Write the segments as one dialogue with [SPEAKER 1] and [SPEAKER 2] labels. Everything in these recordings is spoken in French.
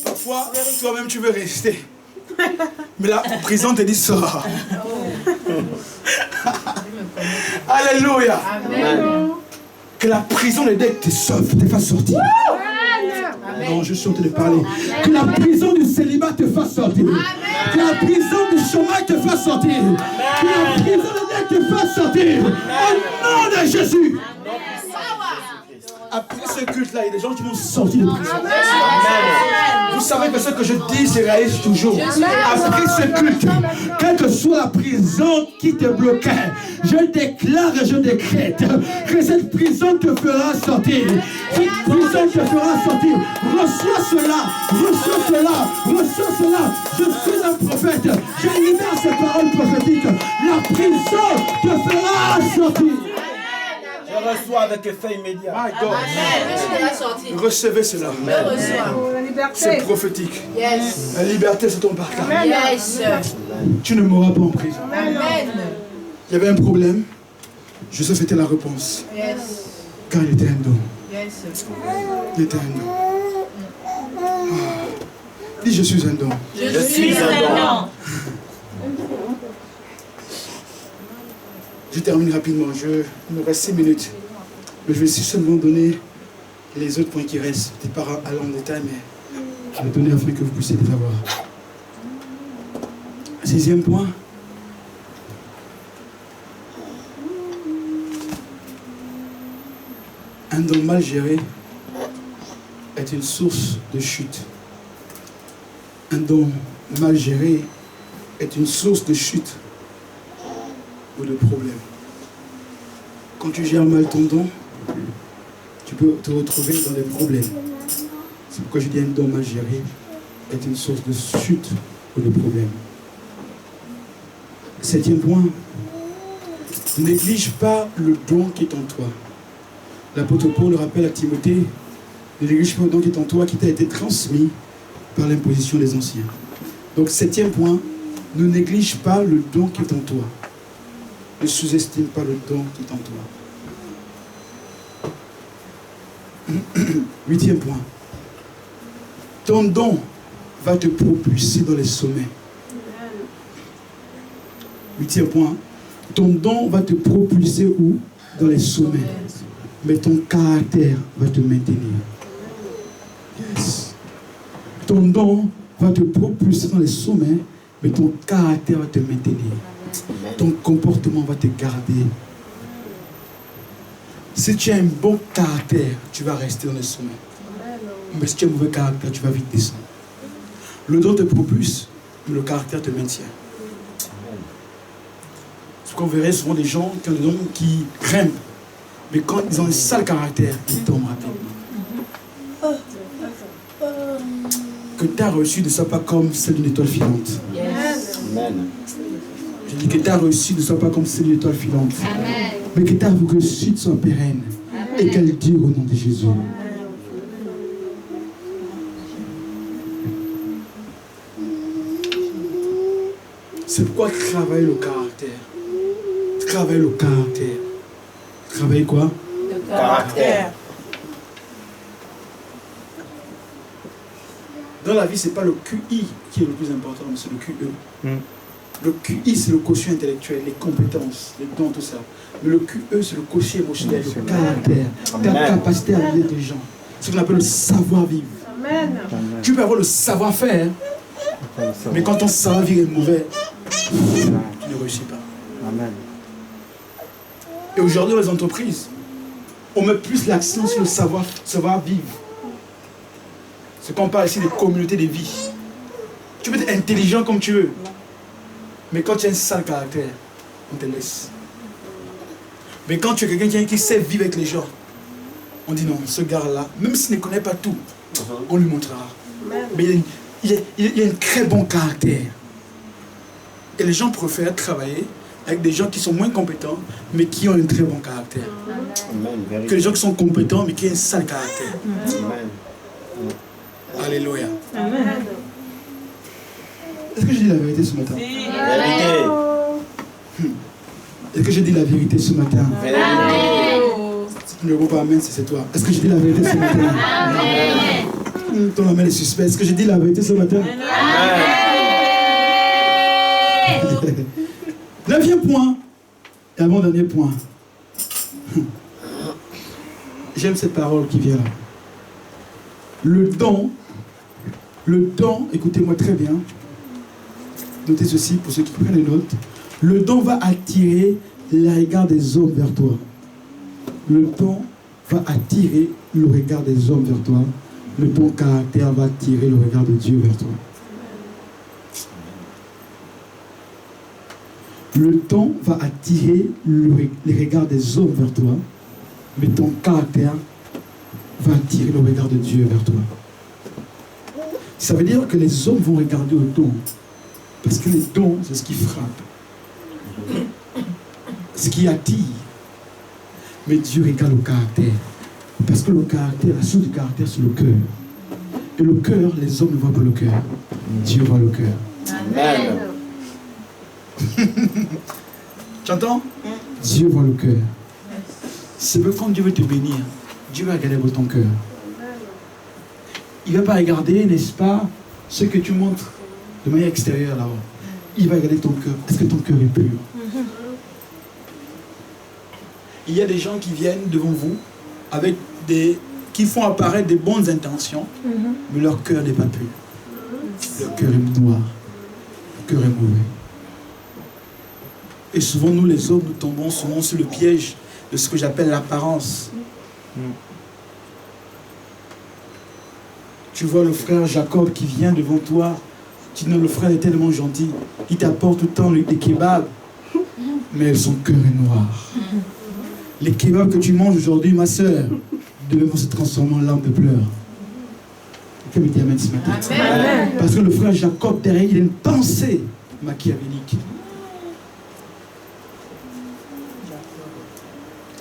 [SPEAKER 1] Parfois, toi-même, tu veux rester. Mais la prison te dit sors. Alléluia.
[SPEAKER 2] Amen.
[SPEAKER 1] Que la prison de dette te sauve, te fasse sortir. Non, je suis en train de parler. Que la prison du célibat te fasse sortir. Que la prison du chômage te fasse sortir. Que la prison de dette te fasse sortir. Au nom de Jésus. Après ce culte-là, il y a des gens qui vont sortir de prison. Vous savez que ce que je dis se réalise toujours. Après ce culte, quelle que soit la prison qui te bloquait, je déclare et je décrète que cette prison te fera sortir. Cette prison te fera sortir. Reçois cela, reçois cela, reçois cela. Je suis un prophète. Je libère ces paroles prophétiques. La prison te fera sortir.
[SPEAKER 3] Je reçois avec effet immédiat.
[SPEAKER 1] My God. Recevez cela. C'est prophétique.
[SPEAKER 2] Yes.
[SPEAKER 1] La liberté, c'est ton partage.
[SPEAKER 2] Yes.
[SPEAKER 1] Tu ne mourras pas en prison.
[SPEAKER 2] Amen.
[SPEAKER 1] Il y avait un problème. Joseph était la réponse.
[SPEAKER 2] Yes.
[SPEAKER 1] Car il était un don.
[SPEAKER 2] Yes.
[SPEAKER 1] Il était un don. Dis, je suis un don.
[SPEAKER 2] Je suis un don.
[SPEAKER 1] Je termine rapidement. Il me reste 6 minutes. Mais je vais seulement donner les autres points qui restent. Peut-être pas aller en détail, mais je vais donner afin que vous puissiez les avoir. 6e point. Un don mal géré est une source de chute. Un don mal géré est une source de chute ou de problème. Quand tu gères mal ton don, tu peux te retrouver dans des problèmes. C'est pourquoi je dis un don mal géré est une source de chute ou de problème. 7e point, ne néglige pas le don qui est en toi. L'apôtre Paul rappelle à Timothée, ne néglige pas le don qui est en toi, qui t'a été transmis par l'imposition des anciens. Donc 7e point, ne néglige pas le don qui est en toi. Ne sous-estime pas le don qui est en toi. 8e point. Ton don va te propulser dans les sommets. 8e point. Ton don va te propulser où? Dans les sommets. Mais ton caractère va te maintenir. Yes. Ton don va te propulser dans les sommets, mais ton caractère va te maintenir. Ton comportement va te garder. Si tu as un bon caractère, tu vas rester dans les sommets. Mais si tu as un mauvais caractère, tu vas vite descendre. Le don te propulse, mais le caractère te maintient. Ce qu'on verrait souvent des gens qui ont des dons qui grimpent, mais quand ils ont un sale caractère, ils tombent rapidement. Que ta reçue ne soit pas comme celle d'une étoile filante.
[SPEAKER 2] Yes.
[SPEAKER 3] Amen.
[SPEAKER 1] Je dis que ta reçue ne soit pas comme celle d'une étoile filante.
[SPEAKER 2] Amen.
[SPEAKER 1] Mais que ta reçue soit pérenne. Et qu'elle dure au nom de Jésus. C'est pourquoi travailler le caractère. Travailler le caractère. Travailler quoi?
[SPEAKER 2] Le caractère.
[SPEAKER 1] Dans la vie, ce n'est pas le QI qui est le plus important, mais c'est le QE. Le QI, c'est le quotient intellectuel, les compétences, les dons, tout ça. Mais le QE, c'est le quotient émotionnel, le caractère, ta capacité à vivre des gens. Ce qu'on appelle le savoir-vivre.
[SPEAKER 2] Amen.
[SPEAKER 1] Tu peux avoir le savoir-faire, mais quand ton savoir-vivre est mauvais, tu ne réussis pas.
[SPEAKER 3] Amen.
[SPEAKER 1] Et aujourd'hui, dans les entreprises, on met plus l'accent sur le savoir-vivre. C'est qu'on parle ici des communautés de vie. Tu peux être intelligent comme tu veux. Mais quand tu as un sale caractère, on te laisse. Mais quand tu es quelqu'un qui sait vivre avec les gens, on dit non, ce gars-là, même s'il ne connaît pas tout, on lui montrera. Mais il a un très bon caractère. Et les gens préfèrent travailler avec des gens qui sont moins compétents, mais qui ont un très bon caractère.
[SPEAKER 3] Amen.
[SPEAKER 1] Que les gens qui sont compétents, mais qui ont un sale caractère.
[SPEAKER 3] Amen.
[SPEAKER 1] Alléluia.
[SPEAKER 2] Amen.
[SPEAKER 1] Est-ce que je dis la vérité ce matin?
[SPEAKER 3] Vérité.
[SPEAKER 1] Est-ce que je dis la vérité ce matin?
[SPEAKER 3] Vérité.
[SPEAKER 1] Si tu ne réponds pas amen, c'est toi. Est-ce que je dis la vérité ce matin?
[SPEAKER 2] Amen.
[SPEAKER 1] Ton la main est suspect. Est-ce que j'ai dit la vérité ce matin?
[SPEAKER 2] Amen.
[SPEAKER 1] 9e point. Et avant-dernier point. J'aime cette parole qui vient là. Le don, écoutez-moi très bien. Notez ceci pour ceux qui prennent les notes. Le don va attirer le regard des hommes vers toi. Le don va attirer le regard des hommes vers toi. Le ton caractère va attirer le regard de Dieu vers toi. Le don va attirer les regards des hommes vers toi. Mais ton caractère va attirer le regard de Dieu vers toi. Ça veut dire que les hommes vont regarder au don. Parce que les dons, c'est ce qui frappe. Ce qui attire. Mais Dieu regarde le caractère. Parce que le caractère, la source du caractère, c'est le cœur. Et le cœur, les hommes ne voient pas le cœur. Dieu voit le cœur.
[SPEAKER 3] Amen.
[SPEAKER 1] Tu entends? Dieu voit le cœur. C'est que quand Dieu veut te bénir, Dieu va regarder ton cœur. Il ne va pas regarder, n'est-ce pas, ce que tu montres de manière extérieure là-haut. Il va regarder ton cœur. Est-ce que ton cœur est pur? Il y a des gens qui viennent devant vous avec qui font apparaître des bonnes intentions, mais leur cœur n'est pas pur. Leur cœur est noir. Leur cœur est mauvais. Et souvent, nous les hommes, nous tombons souvent sur le piège de ce que j'appelle l'apparence. Tu vois le frère Jacob qui vient devant toi. Tu dis non, le frère est tellement gentil. Il t'apporte tout le temps des kebabs. Mais son cœur est noir. Les kebabs que tu manges aujourd'hui, ma soeur, devront se transformer en larmes de pleurs. Quelqu'un me dit amen ce matin.
[SPEAKER 2] Amen.
[SPEAKER 1] Parce que le frère Jacob, derrière, il a une pensée machiavélique.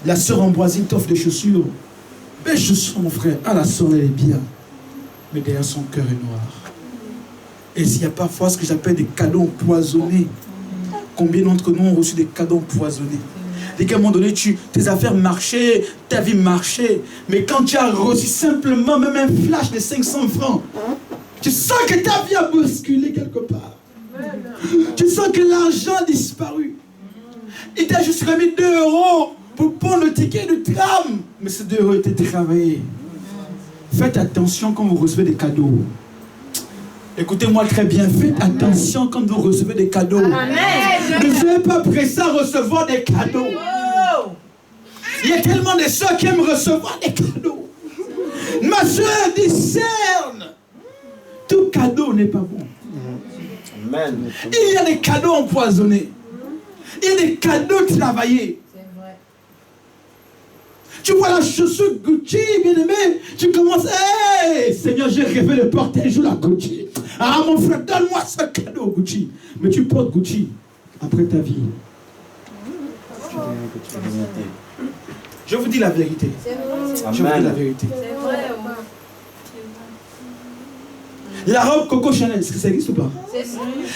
[SPEAKER 1] La sœur Ambroisine t'offre des chaussures. Belle chaussures, mon frère. Ah, la sœur, elle est bien. Mais derrière, son cœur est noir. Et s'il y a parfois ce que j'appelle des cadeaux empoisonnés. Combien d'entre nous ont reçu des cadeaux empoisonnés? Et qu'à un moment donné, tes affaires marchaient, ta vie marchait. Mais quand tu as reçu simplement même un flash de 500 francs, tu sens que ta vie a bousculé quelque part. Tu sens que l'argent a disparu. Il t'a juste remis 2 € pour prendre le ticket de tram. Mais ces 2 € étaient travaillés. Faites attention quand vous recevez des cadeaux. Écoutez-moi très bien, faites attention quand vous recevez des cadeaux.
[SPEAKER 2] Amen.
[SPEAKER 1] Ne soyez pas pressés à recevoir des cadeaux. Il y a tellement de soeurs qui aiment recevoir des cadeaux. Ma soeur, discerne. Tout cadeau n'est pas bon.
[SPEAKER 3] Amen.
[SPEAKER 1] Il y a des cadeaux empoisonnés. Il y a des cadeaux travaillés. Tu vois la chaussure Gucci, bien-aimé, tu commences, hey, Seigneur, j'ai rêvé de porter un jour la Gucci. Ah, mon frère, donne-moi ce cadeau Gucci. Mais tu portes Gucci après ta vie. Je vous dis la vérité. Je vous dis la vérité. La robe Coco Chanel, est-ce que ça existe ou pas?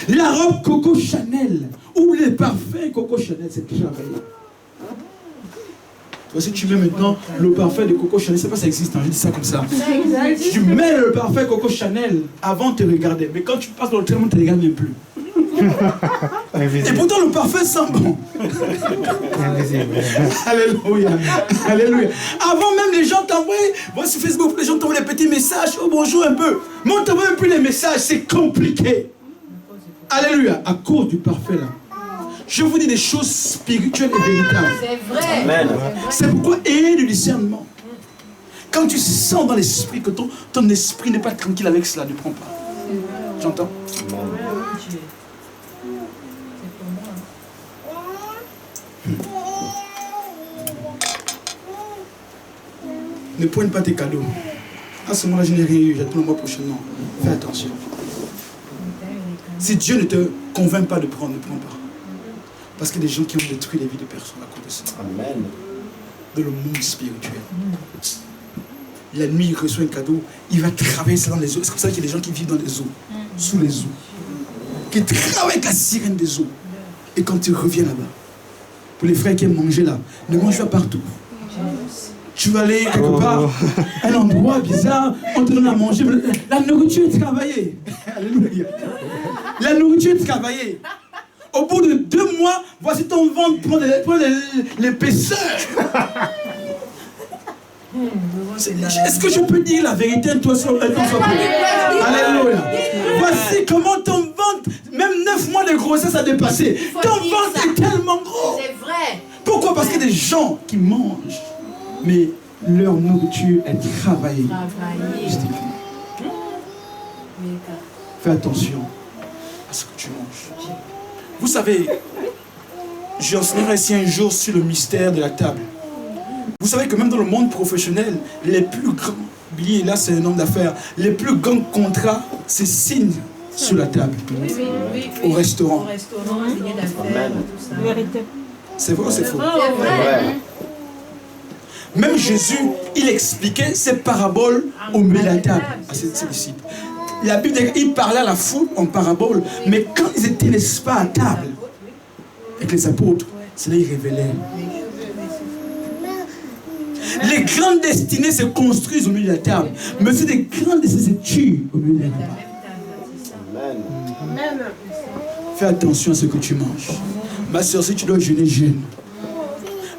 [SPEAKER 1] La robe Coco Chanel ou les parfums Coco Chanel, c'est travaillé. Si tu mets maintenant le parfum de Coco Chanel, je ne sais pas si ça existe, hein, je dis ça comme ça. Tu mets le parfum Coco Chanel avant de te regarder, mais quand tu passes dans le traitement, tu ne te regardes même plus. Et pourtant le parfum sent bon. Alléluia. Alléluia. Avant même les gens t'envoient, moi sur Facebook, les gens t'envoient des petits messages, oh bonjour un peu. Mais on ne t'envoie même plus les messages, c'est compliqué. Alléluia. À cause du parfum là. Je vous dis des choses spirituelles et véritables.
[SPEAKER 2] C'est vrai.
[SPEAKER 3] Amen.
[SPEAKER 1] C'est pourquoi ayez du discernement. Quand tu sens dans l'esprit que ton esprit n'est pas tranquille avec cela, ne prends pas. J'entends? Ne pointe pas tes cadeaux. À ce moment-là, je n'ai rien eu, j'attends le mois prochainement. Fais attention. Si Dieu ne te convainc pas de prendre, ne prends pas. Parce qu'il y a des gens qui ont détruit les vies de personnes à cause de ça.
[SPEAKER 3] Amen.
[SPEAKER 1] Dans le monde spirituel. La nuit, il reçoit un cadeau, il va travailler ça dans les eaux. C'est comme ça qu'il y a des gens qui vivent dans les eaux, sous les eaux, qui travaillent avec la sirène des eaux. Et quand tu reviens là-bas, pour les frères qui aiment manger là, ne mange pas partout. Tu vas aller quelque part, un endroit bizarre, on te donne à manger. La nourriture est travaillée. Alléluia. La nourriture est travaillée. Au bout de 2 mois, voici ton ventre prend l'épaisseur. Est-ce que je peux dire la vérité à toi sur Alléluia. Voici comment ton ventre, même 9 mois de grossesse a dépassé. Ton ventre est tellement gros.
[SPEAKER 2] C'est vrai.
[SPEAKER 1] Pourquoi? Parce qu'il y a des gens qui mangent, mais leur nourriture est travaillée. Fais attention à ce que tu manges. Vous savez, j'enseignerai ici un jour sur le mystère de la table. Vous savez que même dans le monde professionnel, les plus grands, Billy, là c'est un homme d'affaires, les plus grands contrats se signent sur la table. Au restaurant. C'est vrai ou c'est faux?
[SPEAKER 3] C'est vrai.
[SPEAKER 1] Même Jésus, il expliquait ses paraboles au milieu de la table à ses disciples. La Bible dit qu'il parlait à la foule en parabole, mais quand ils étaient, n'est-ce pas, à table, avec les apôtres, c'est là qu'ils révélaient. Les grandes destinées se construisent au milieu de la table, mais c'est des grandes destinées se tuent au milieu de la table.
[SPEAKER 3] Amen.
[SPEAKER 1] Fais attention à ce que tu manges. Ma soeur, si tu dois jeûner, jeûne.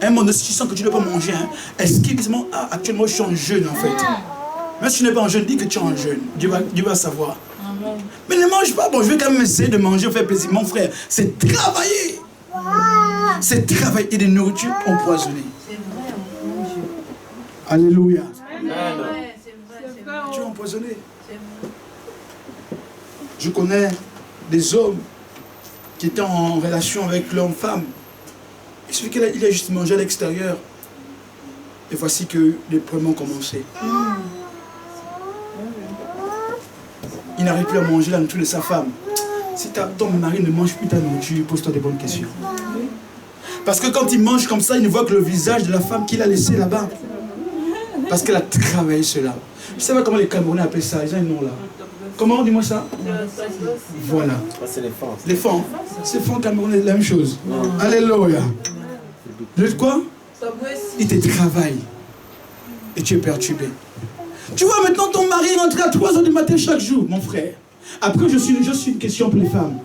[SPEAKER 1] À un moment donné, si tu sens que tu ne dois pas manger, hein, excuse-moi, actuellement je suis en jeûne en fait. Même si tu n'es pas en jeûne, dis que tu es en jeûne. Dieu va savoir. Mais ne mange pas. Bon, je vais quand même essayer de manger, faire plaisir. Mon frère, c'est travailler. C'est travailler des nourritures empoisonnées.
[SPEAKER 2] C'est vrai, mon Dieu.
[SPEAKER 1] Alléluia.
[SPEAKER 3] Amen.
[SPEAKER 2] C'est vrai.
[SPEAKER 1] Tu es empoisonné.
[SPEAKER 2] C'est vrai.
[SPEAKER 1] Je connais des hommes qui étaient en relation avec l'homme-femme. Il suffit qu'il a juste mangé à l'extérieur. Et voici que les problèmes ont commencé. Il n'arrive plus à manger la nourriture de sa femme. Si ton mari ne mange plus ta nourriture, pose-toi des bonnes questions. Parce que quand il mange comme ça, il ne voit que le visage de la femme qu'il a laissée là-bas. Parce qu'elle a travaillé cela. Je ne sais pas comment les Camerounais appellent ça. Ils ont un nom là. Comment, dis-moi ça? Voilà.
[SPEAKER 3] C'est les fans.
[SPEAKER 1] Les fans. C'est fans camerounais, la même chose. Alléluia. Le quoi? Il te travaille. Et tu es perturbé. Tu vois, maintenant ton mari rentre à 3 h du matin chaque jour, mon frère. Après, je suis une question pour les femmes.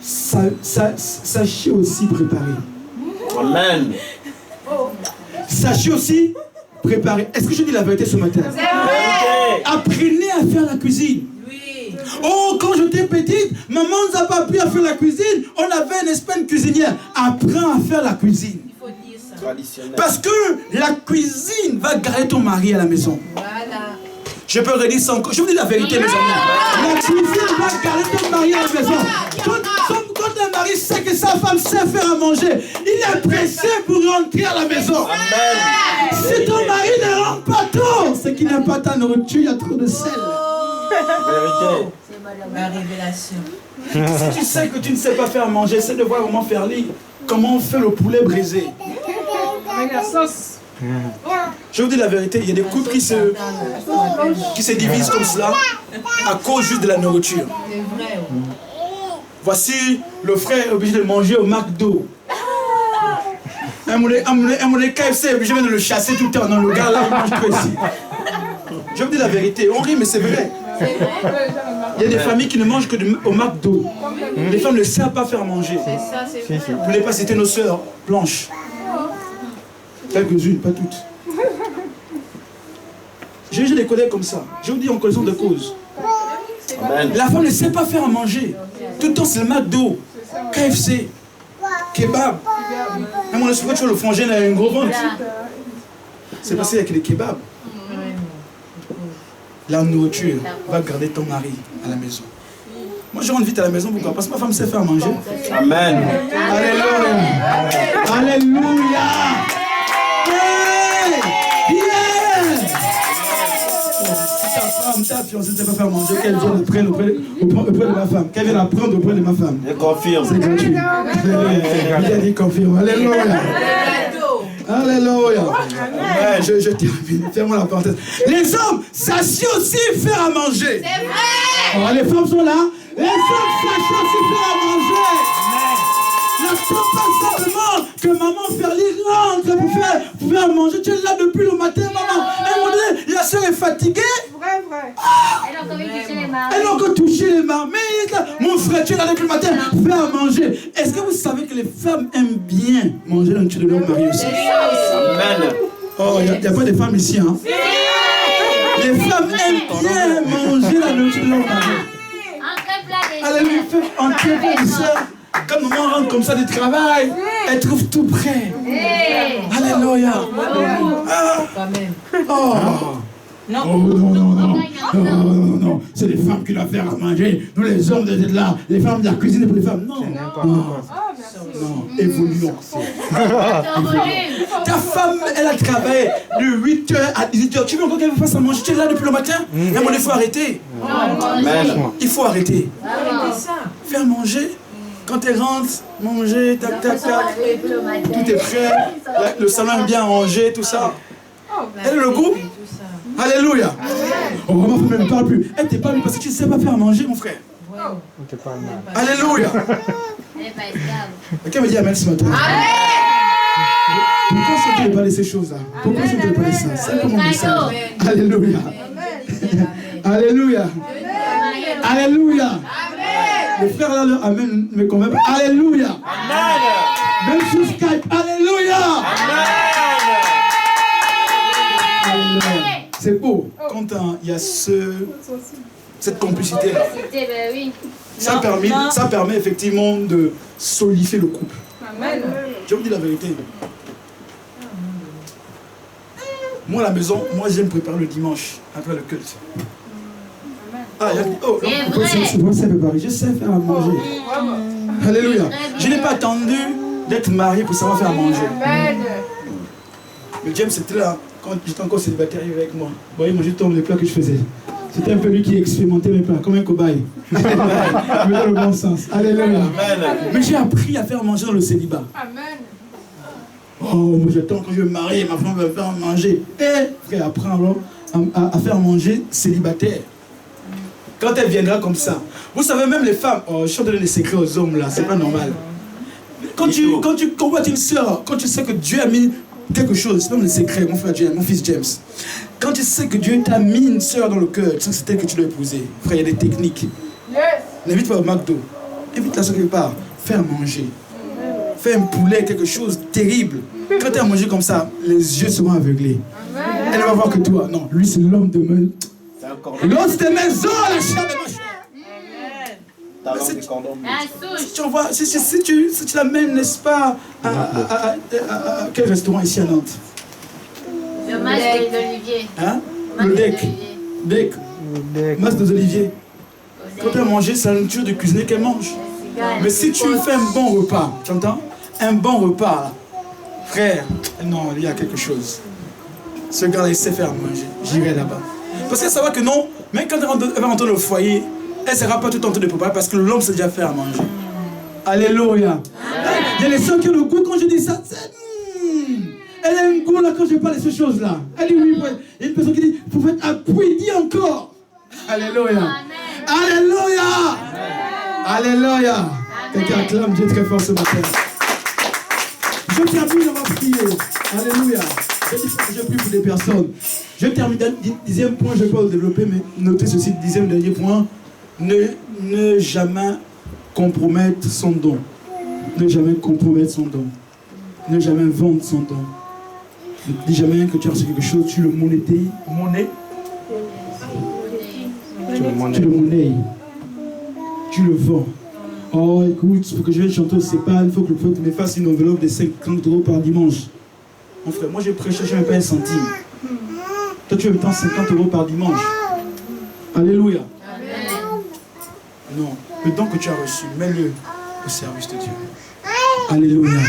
[SPEAKER 1] Sachez aussi préparer.
[SPEAKER 3] Amen.
[SPEAKER 1] Sachez aussi préparer. Est-ce que je dis la vérité ce matin? Apprenez à faire la cuisine.
[SPEAKER 2] Oui.
[SPEAKER 1] Oh, quand j'étais petite, maman nous a pas appris à faire la cuisine. On avait une cuisinière. Apprends à faire la cuisine.
[SPEAKER 2] Il faut dire ça.
[SPEAKER 3] Traditionnel.
[SPEAKER 1] Parce que la cuisine va garder ton mari à la maison.
[SPEAKER 2] Voilà.
[SPEAKER 1] Je peux redire ça encore. Je vous dis la vérité, mes amis. La cuisine va garder ton mari à la maison. Quand un mari sait que sa femme sait faire à manger, il est pressé pour rentrer à la maison.
[SPEAKER 3] Amen.
[SPEAKER 1] Si ton mari ne rentre pas tôt, c'est qu'il n'a pas ta nourriture, il y a trop de sel.
[SPEAKER 3] Vérité.
[SPEAKER 2] La révélation.
[SPEAKER 1] Si tu sais que tu ne sais pas faire à manger, essaie de voir comment faire lire. Comment on fait le poulet brisé.
[SPEAKER 4] Avec la sauce.
[SPEAKER 1] Je vous dis la vérité, il y a des couples qui se divisent comme cela à cause juste de la nourriture.
[SPEAKER 2] C'est vrai.
[SPEAKER 1] Voici le frère est obligé de manger au McDo. Un monnaie KFC est obligé de le chasser tout le temps. Non, le gars là, il mange que ici. Je vous dis la vérité, on rit mais c'est vrai. Il y a des familles qui ne mangent que au McDo. Les femmes ne savent pas faire manger.
[SPEAKER 2] C'est ça, c'est vrai.
[SPEAKER 1] Vous n'avez pas cité nos sœurs blanches. Quelques-unes, pas toutes. J'ai des collègues comme ça. Je vous dis en connaissance de cause.
[SPEAKER 3] Amen.
[SPEAKER 1] La femme ne sait pas faire à manger. Tout le temps, c'est le McDo, KFC, kebab. Même on a souvent, tu vois, le frangin a un gros ventre. C'est passé avec les kebabs. La nourriture va garder ton mari à la maison. Moi, je rentre vite à la maison, pourquoi? Parce que ma femme sait faire manger.
[SPEAKER 3] Amen.
[SPEAKER 1] Alléluia. Alléluia. Hey! Yeah! Ta femme, ta fiancée ne sait pas faire manger, qu'elle vienne apprendre auprès de ma femme. Qu'elle vienne apprendre auprès de ma femme.
[SPEAKER 3] Je confirme.
[SPEAKER 1] C'est gratuit. Il a dit confirme. Alléluia. Alléluia. Ouais, je termine. Ferme-moi la parenthèse. Les hommes sachent aussi faire à manger.
[SPEAKER 2] C'est vrai.
[SPEAKER 1] Oh, les femmes sont là. Les femmes sachent aussi faire à manger. La pas simplement que maman Ferlie rentre pour faire manger. Tu es là depuis le matin, maman. À un moment donné, la soeur est fatiguée.
[SPEAKER 4] Vrai.
[SPEAKER 1] Elle a encore touché les marmites. Mon frère, tu es là depuis le matin, fais à manger. Est-ce que vous savez que les femmes aiment bien manger dans le de leur mari aussi?
[SPEAKER 3] Amen.
[SPEAKER 1] Oh, il n'y a pas de femmes ici, hein? Les femmes aiment bien manger la nourriture de leur mari. Alléluia, en très sœur. Quand maman rentre comme ça du travail, elle trouve tout prêt. Alléluia.
[SPEAKER 2] Quand même.
[SPEAKER 1] Oh. Non. Oh, non. C'est les femmes qui doivent faire à manger. Nous, les hommes, d'être là. Les femmes de la cuisine pour les femmes. Non. Non. Évoluons. Ta femme, elle a travaillé de 8h à 18h. Tu veux encore qu'elle fasse à manger? Tu es là depuis le matin? Il faut arrêter. Il faut arrêter. Faire manger. Quand elle rentre, manger, tac. Tout est prêt. Le salon est bien rangé, tout ça. Elle est le groupe. Alléluia. Oh, ma femme ne me parle plus. Elle ne t'est pas parce que tu ne sais pas faire manger, mon frère. Alléluia. Quelqu'un me dit amen ce matin. Pourquoi est-ce que tu ne veux pas laisser ces choses-là? Pourquoi est-ce que tu ne veux pas laisser ça? C'est comme mon message. Alléluia. Alléluia. Alléluia. Les frères là, leur amen me convainc. Alléluia. Même sur Skype. Alléluia. C'est beau quand il y a cette complicité-là. Ça permet effectivement de solidifier le couple. Je vous dis la vérité. Moi, à la maison, j'aime préparer le dimanche après le culte. Je sais faire à manger. Alléluia. Je n'ai pas attendu d'être marié pour savoir faire à manger. Mais James était là. Quand j'étais encore célibataire, il avec moi. Vous voyez, manger tous les plats que je faisais. C'était un peu lui qui expérimentait mes plats, comme un cobaye. Mais dans le bon sens. Alléluia. Mais j'ai appris à faire manger dans le célibat.
[SPEAKER 4] Amen.
[SPEAKER 1] Oh, moi j'attends quand je vais me marier, ma femme va faire manger. Frère, apprends alors à faire manger célibataire. Quand elle viendra comme ça. Vous savez, même les femmes, je suis en train de donner les secrets aux hommes là, c'est pas normal. Quand tu combattes une soeur, quand tu sais que Dieu a mis quelque chose, c'est même le secret, mon frère James, mon fils James. Quand tu sais que Dieu t'a mis une soeur dans le cœur, tu sais que c'est elle que tu dois épouser. Frère, il y a des techniques. N'invite pas au McDo. Invite la soeur quelque part. Fais à manger. Fais un poulet, quelque chose de terrible. Quand tu as mangé comme ça, les yeux seront aveuglés. Elle ne va voir que toi. Non, lui c'est l'homme de main. L'homme de maison, la chair de ma chair. Si tu envoies, si tu l'amènes, n'est-ce pas, à quel restaurant ici à Nantes?
[SPEAKER 5] Le masque d'Olivier.
[SPEAKER 1] Hein? Le Deck. Masque des Oliviers. Quand elle a mangé, c'est la nourriture de cuisiner qu'elle mange. Mais si tu fais un bon repas, tu entends? Un bon repas, frère, non, il y a quelque chose. Ce gars-là, il sait faire manger. J'irai là-bas. Parce qu'elle saura que non, même quand elle va rentrer dans le foyer, elle ne sera pas tout en train de préparer parce que l'homme sait déjà faire à manger. Alléluia. Il y a les sœurs qui ont le goût quand je dis ça. Elle a un goût là quand je parle de ces choses-là. Elle dit oui, il y a une personne qui dit, il faut faire appui, dis encore. Alléluia. Alléluia. Alléluia. Quelqu'un acclame Dieu très fort ce matin. Je termine, on va prier. Alléluia. Je prie pour des personnes. Je termine, dixième point, je ne vais pas le développer, mais notez ceci, dixième dernier point. Ne jamais compromettre son don. Ne jamais compromettre son don. Ne jamais vendre son don. Ne dis jamais que tu as reçu quelque chose, tu le monétises. Tu le monnaies. Tu le vends. Oh, écoute, il faut que je vienne chanter au CEPAL, il faut que le peuple me fasse une enveloppe de 50 € par dimanche. Mon frère, moi j'ai prêché, je ne mets pas un centime. Toi, tu veux me prendre 50 € par dimanche. Alléluia. Amen. Non, le don que tu as reçu, mets-le au service de Dieu. Alléluia.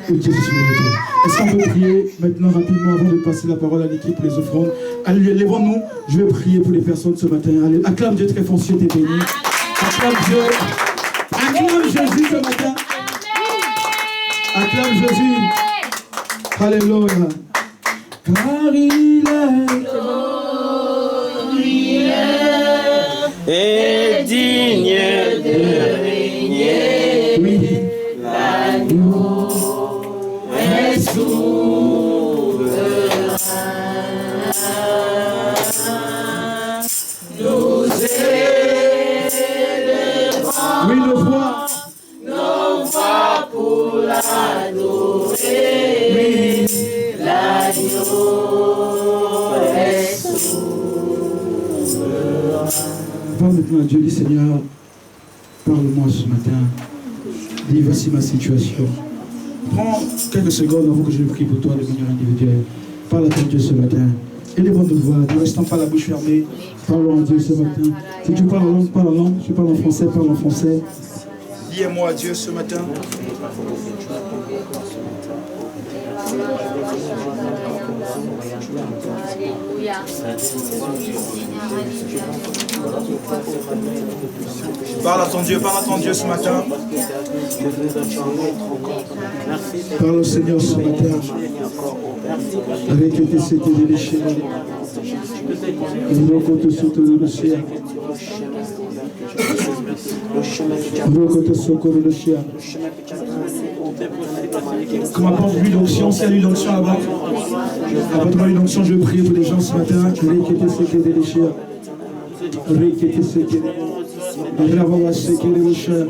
[SPEAKER 1] Que Dieu soit sur le dos. Est-ce qu'on peut prier maintenant rapidement avant de passer la parole à l'équipe pour les offrandes? Alléluia, lèvons-nous. Je vais prier pour les personnes ce matin. Allez, acclame Dieu très fort, Dieu t'es béni. Acclame Dieu. Acclame Jésus ce matin. Acclame Jésus. Alléluia. Car il est glorieux
[SPEAKER 3] et digne de régner.
[SPEAKER 1] Oui.
[SPEAKER 3] La
[SPEAKER 1] Parle maintenant à Dieu, dis Seigneur, parle-moi ce matin. Dis voici ma situation. Prends quelques secondes avant que je prie pour toi de manière individuelle. Parle à ton Dieu ce matin. Élève de voix, ne restant pas la bouche fermée. Parlons à Dieu ce matin. Si tu parles en langue, parle en langue. Si tu parles en français, parle en français. Dis-moi à Dieu ce matin.
[SPEAKER 5] Alléluia.
[SPEAKER 1] Parle à ton Dieu ce matin. Parle au Seigneur ce matin. Avec tes c'était de l'échelle. Nous comptons sur ton le chien. Nous comptons sur le chien. Comme apporte l'huile d'onction, c'est l'huile d'onction là-bas. Apporte-moi l'huile d'onction, je prie pour les gens ce matin. Avec tes c'était de l'échelle. Avec tes c'était de l'échelle.